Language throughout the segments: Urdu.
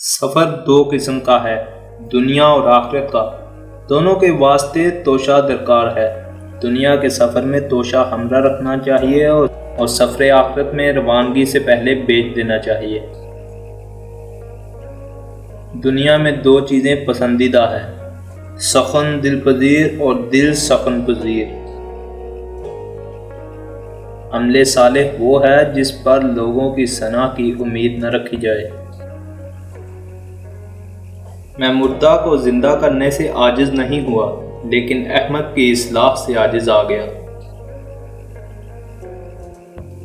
سفر دو قسم کا ہے، دنیا اور آخرت کا۔ دونوں کے واسطے توشہ درکار ہے۔ دنیا کے سفر میں توشہ ہمراہ رکھنا چاہیے اور سفر آخرت میں روانگی سے پہلے بیچ دینا چاہیے۔ دنیا میں دو چیزیں پسندیدہ ہیں، سخن دل پذیر اور دل سخن پذیر۔ عمل صالح وہ ہے جس پر لوگوں کی ثنا کی امید نہ رکھی جائے۔ میں مردہ کو زندہ کرنے سے عاجز نہیں ہوا، لیکن احمد کی اصلاح سے عاجز آ گیا۔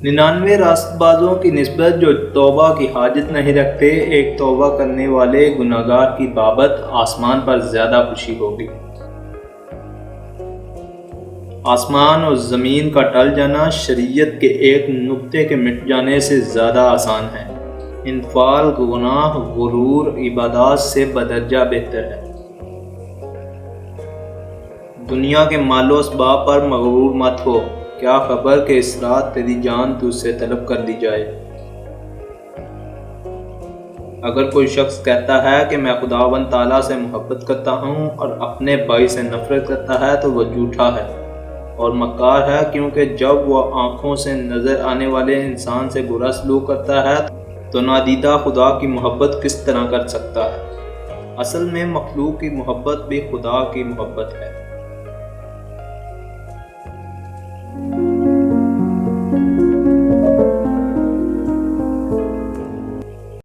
99 راست بازوں کی نسبت جو توبہ کی حاجت نہیں رکھتے، ایک توبہ کرنے والے گناہگار کی بابت آسمان پر زیادہ خوشی ہوگی۔ آسمان اور زمین کا ٹل جانا شریعت کے ایک نقطے کے مٹ جانے سے زیادہ آسان ہے۔ انفعال گناہ غرور عبادات سے بدرجہ بہتر ہے۔ دنیا کے مال و اسباب پر مغرور مت ہو، کیا خبر کہ اس رات تیری جان تجھ سے طلب کر دی جائے۔ اگر کوئی شخص کہتا ہے کہ میں خداوند تعالیٰ سے محبت کرتا ہوں اور اپنے بھائی سے نفرت کرتا ہے تو وہ جھوٹا ہے اور مکار ہے، کیونکہ جب وہ آنکھوں سے نظر آنے والے انسان سے برا سلوک کرتا ہے تو نادیدہ خدا کی محبت کس طرح کر سکتا ہے۔ اصل میں مخلوق کی محبت بھی خدا کی محبت ہے۔